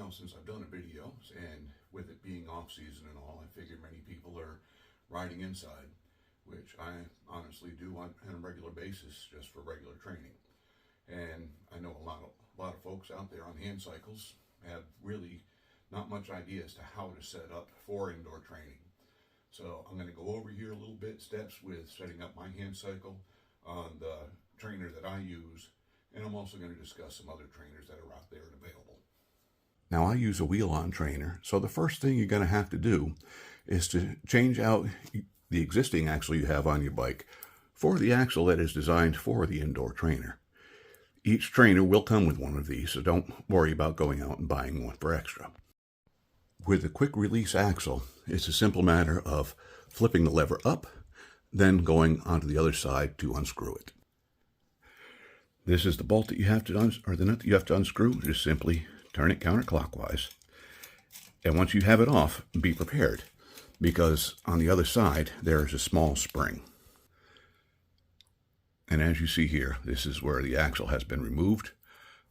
while since I've done a video, and with it being off season and all, I figure many people are riding inside, which I honestly do on a regular basis just for regular training. And I know a lot of folks out there on hand cycles have really not much idea as to how to set up for indoor training. So I'm going to go over here a little bit, steps with setting up my hand cycle on the trainer that I use, and I'm also going to discuss some other trainers that are out there and available. Now I use a wheel-on trainer, so the first thing you're going to have to do is to change out the existing axle you have on your bike for the axle that is designed for the indoor trainer. Each trainer will come with one of these, so don't worry about going out and buying one for extra. With the quick release axle, it's a simple matter of flipping the lever up, then going onto the other side to unscrew it. This is the bolt that you have to the nut that you have to unscrew. Just simply turn it counterclockwise. And once you have it off, be prepared, because on the other side there is a small spring. And as you see here, this is where the axle has been removed,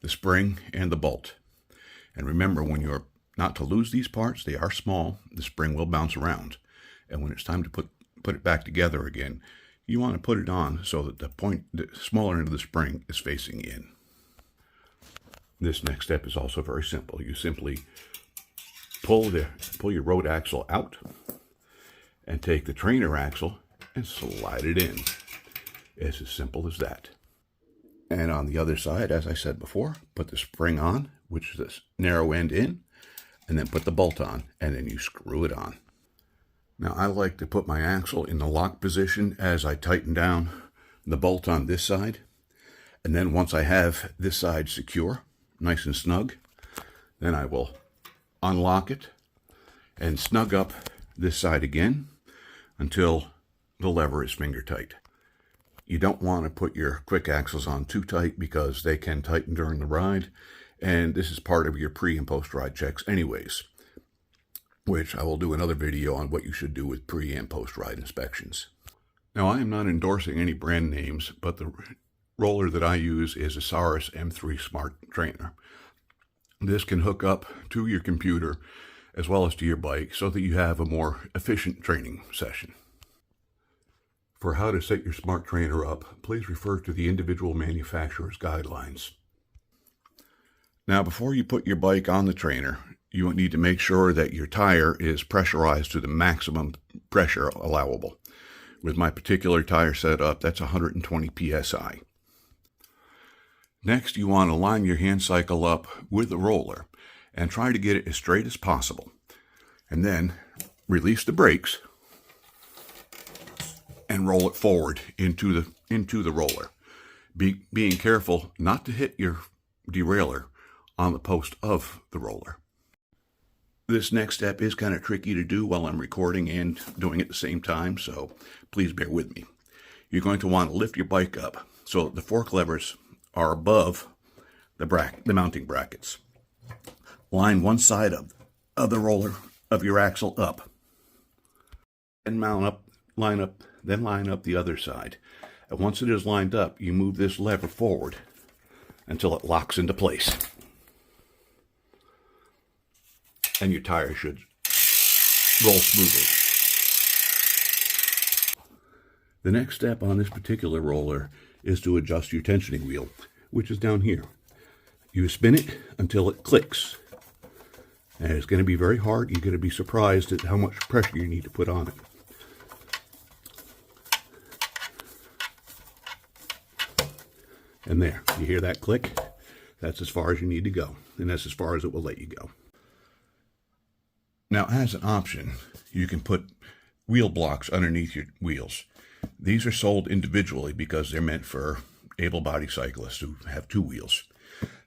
the spring and the bolt. And remember, when you're not to lose these parts, they are small, the spring will bounce around. And when it's time to put it back together again, you want to put it on so that the smaller end of the spring is facing in. This next step is also very simple. You simply pull your road axle out and take the trainer axle and slide it in. It's as simple as that. And on the other side, as I said before, put the spring on, which is this narrow end in, and then put the bolt on, and then you screw it on. Now I like to put my axle in the lock position as I tighten down the bolt on this side. And then once I have this side secure, nice and snug, then I will unlock it and snug up this side again until the lever is finger tight. You don't want to put your quick axles on too tight because they can tighten during the ride, and this is part of your pre and post ride checks anyways, which I will do another video on what you should do with pre and post ride inspections. Now I am not endorsing any brand names, but the roller that I use is a Saris M2 Smart Trainer. This can hook up to your computer as well as to your bike so that you have a more efficient training session. For how to set your smart trainer up, please refer to the individual manufacturer's guidelines. Now before you put your bike on the trainer, you need to make sure that your tire is pressurized to the maximum pressure allowable. With my particular tire setup, that's 120 psi. Next, you want to line your hand cycle up with the roller and try to get it as straight as possible. And then release the brakes and roll it forward into the roller. Being careful not to hit your derailleur on the post of the roller. This next step is kind of tricky to do while I'm recording and doing it at the same time, so please bear with me. You're going to want to lift your bike up so that the fork levers are above the mounting brackets. Line one side of the roller of your axle up, and line up the other side. And once it is lined up, you move this lever forward until it locks into place. And your tire should roll smoothly. The next step on this particular roller is to adjust your tensioning wheel, which is down here. You spin it until it clicks. And it's going to be very hard. You're going to be surprised at how much pressure you need to put on it. And there, you hear that click? That's as far as you need to go. And that's as far as it will let you go. Now, as an option, you can put wheel blocks underneath your wheels. These are sold individually because they're meant for able-bodied cyclists who have two wheels.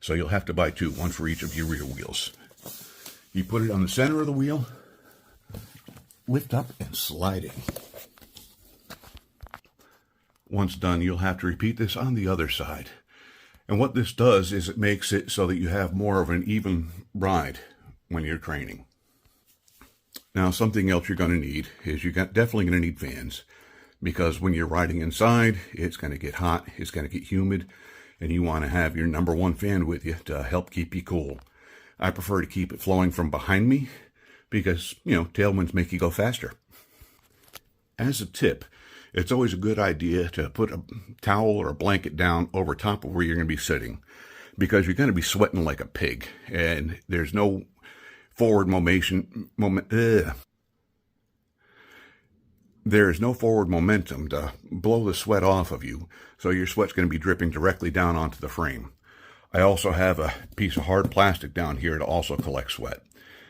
So you'll have to buy two, one for each of your rear wheels. You put it on the center of the wheel, lift up and slide it. Once done, you'll have to repeat this on the other side. And what this does is it makes it so that you have more of an even ride when you're training. Now, something else you're going to need is definitely going to need fans, because when you're riding inside, it's going to get hot, it's going to get humid, and you want to have your #1 fan with you to help keep you cool. I prefer to keep it flowing from behind me because, tailwinds make you go faster. As a tip, it's always a good idea to put a towel or a blanket down over top of where you're going to be sitting, because you're going to be sweating like a pig, and there's no forward there is no forward momentum to blow the sweat off of you, so your sweat's going to be dripping directly down onto the frame. I also have a piece of hard plastic down here to also collect sweat,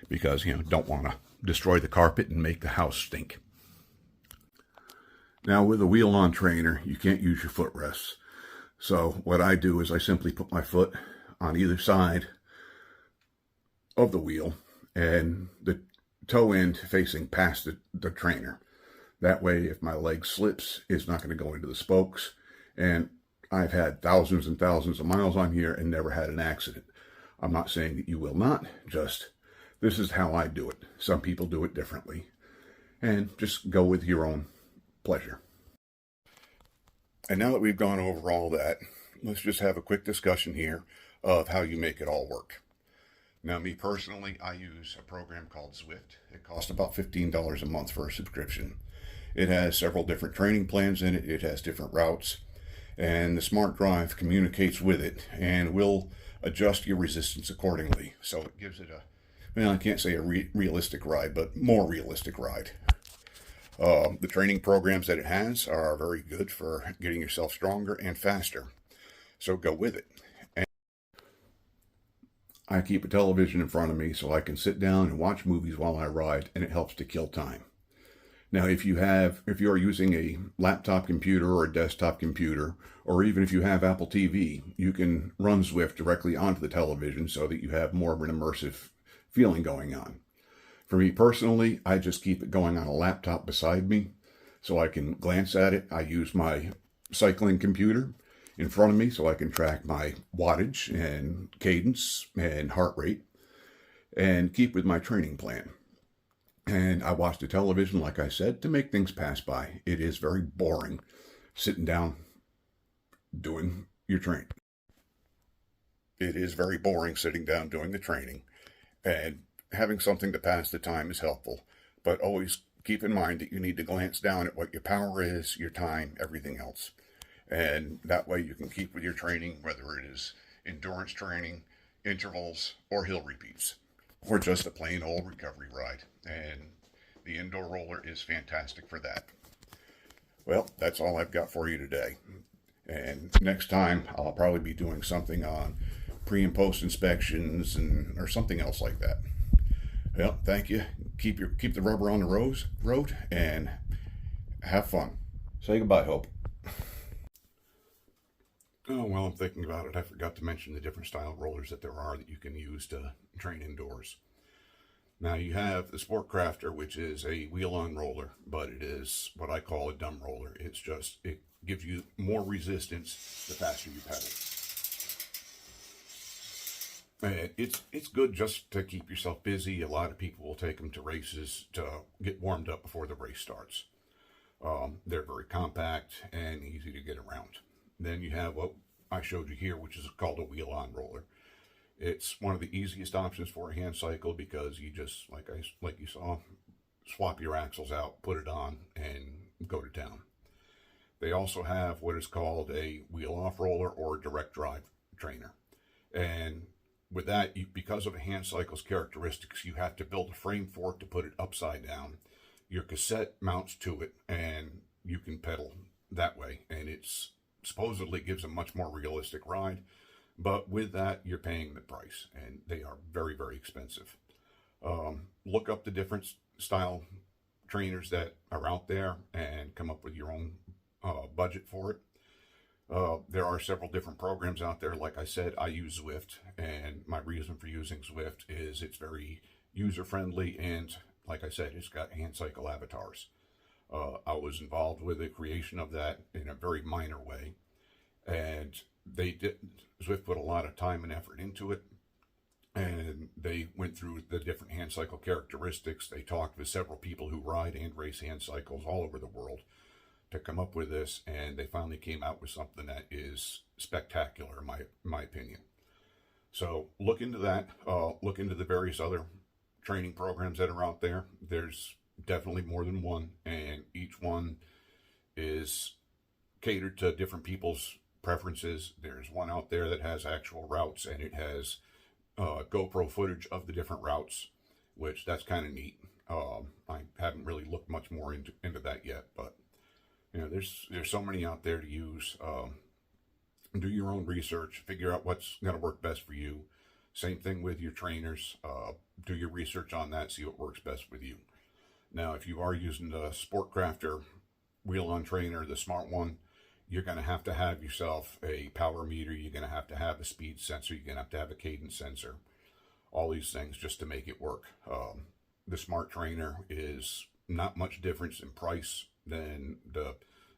because, don't want to destroy the carpet and make the house stink. Now, with a wheel-on trainer, you can't use your footrests. So what I do is I simply put my foot on either side of the wheel and the toe end facing past the trainer. That way, if my leg slips, it's not going to go into the spokes. And I've had thousands and thousands of miles on here and never had an accident. I'm not saying that you will not, just this is how I do it. Some people do it differently. And just go with your own pleasure. And now that we've gone over all that, let's just have a quick discussion here of how you make it all work. Now, me personally, I use a program called Zwift. It costs about $15 a month for a subscription. It has several different training plans in it. It has different routes, and the smart drive communicates with it and will adjust your resistance accordingly. So it gives it I can't say a realistic ride, but more realistic ride. The training programs that it has are very good for getting yourself stronger and faster. So go with it. And I keep a television in front of me so I can sit down and watch movies while I ride, and it helps to kill time. Now, if you are using a laptop computer or a desktop computer, or even if you have Apple TV, you can run Zwift directly onto the television so that you have more of an immersive feeling going on. For me personally, I just keep it going on a laptop beside me so I can glance at it. I use my cycling computer in front of me so I can track my wattage and cadence and heart rate and keep with my training plan. And I watch the television, like I said, to make things pass by. It is very boring sitting down doing your training. It is very boring sitting down doing the training, and having something to pass the time is helpful. But always keep in mind that you need to glance down at what your power is, your time, everything else. And that way you can keep with your training, whether it is endurance training, intervals, or hill repeats, or just a plain old recovery ride. And the indoor roller is fantastic for that. Well, that's all I've got for you today. And next time I'll probably be doing something on pre and post inspections or something else like that. Well, thank you. Keep the rubber on the road and have fun. Say goodbye, Hope. Oh, while I'm thinking about it, I forgot to mention the different style rollers that there are that you can use to train indoors. Now, you have the Sport Crafter, which is a wheel-on roller, but it is what I call a dumb roller. It gives you more resistance the faster you pedal. And it's good just to keep yourself busy. A lot of people will take them to races to get warmed up before the race starts. They're very compact and easy to get around. Then you have what I showed you here, which is called a wheel-on roller. It's one of the easiest options for a hand cycle because you just, like you saw, swap your axles out, put it on, and go to town. They also have what is called a wheel-off roller or direct drive trainer. And with that, because of a hand cycle's characteristics, you have to build a frame for it to put it upside down. Your cassette mounts to it, and you can pedal that way. And it's supposedly gives a much more realistic ride. But with that, you're paying the price, and they are very, very expensive. Look up the different style trainers that are out there and come up with your own budget for it. There are several different programs out there. Like I said, I use Zwift, and my reason for using Zwift is it's very user-friendly, and like I said, it's got hand cycle avatars. I was involved with the creation of that in a very minor way, and Zwift put a lot of time and effort into it, and they went through the different hand cycle characteristics. They talked with several people who ride and race hand cycles all over the world to come up with this, and they finally came out with something that is spectacular, in my opinion. So look into that. Look into the various other training programs that are out there. There's definitely more than one, and each one is catered to different people's preferences. There's one out there that has actual routes, and it has GoPro footage of the different routes, which that's kind of neat. I haven't really looked much more into that yet, but you know, there's so many out there to use. Do your own research, figure out what's going to work best for you. Same thing with your trainers. Do your research on that, see what works best with you. Now, if you are using the Sportcrafter wheel-on trainer, the smart one, you're going to have yourself a power meter. You're going to have a speed sensor. You're going to have a cadence sensor. All these things just to make it work. The smart trainer is not much difference in price than the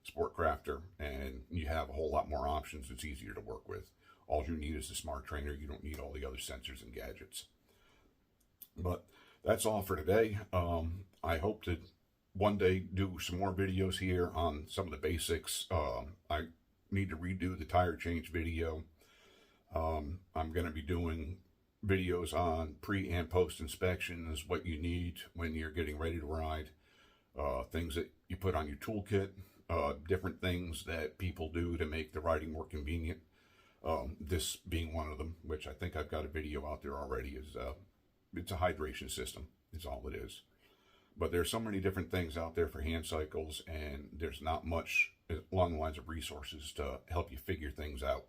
Sportcrafter, and you have a whole lot more options. It's easier to work with. All you need is the smart trainer. You don't need all the other sensors and gadgets. But that's all for today. I hope to one day do some more videos here on some of the basics. I need to redo the tire change video. I'm going to be doing videos on pre and post inspections, what you need when you're getting ready to ride, things that you put on your toolkit, different things that people do to make the riding more convenient. This being one of them, which I think I've got a video out there already, is it's a hydration system is all it is. But there's so many different things out there for hand cycles, and there's not much along the lines of resources to help you figure things out.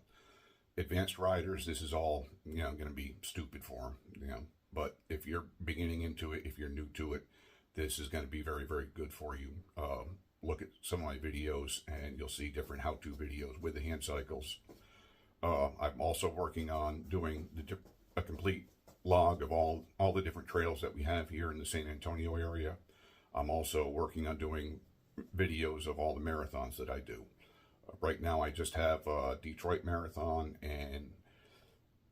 Advanced riders, this is all, going to be stupid for them, but if you're beginning into it, if you're new to it, this is going to be very, very good for you. Look at some of my videos and you'll see different how-to videos with the hand cycles. I'm also working on doing a complete log of all the different trails that we have here in the San Antonio area. I'm also working on doing videos of all the marathons that I do. Right now I just have Detroit Marathon and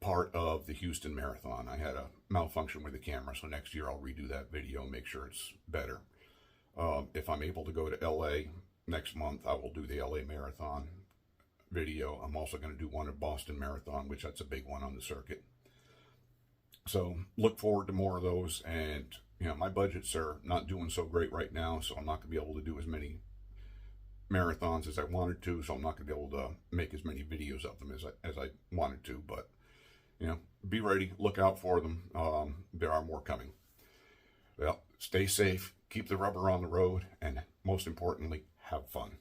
part of the Houston Marathon. I had a malfunction with the camera, so next year I'll redo that video and make sure it's better. If I'm able to go to LA next month, I will do the LA Marathon video. I'm also going to do one at Boston Marathon, which that's a big one on the circuit. So look forward to more of those. And my budgets are not doing so great right now, so I'm not going to be able to do as many marathons as I wanted to, so I'm not going to be able to make as many videos of them as I wanted to. But be ready, look out for them. There are more coming. Well, stay safe, keep the rubber on the road, and most importantly, have fun.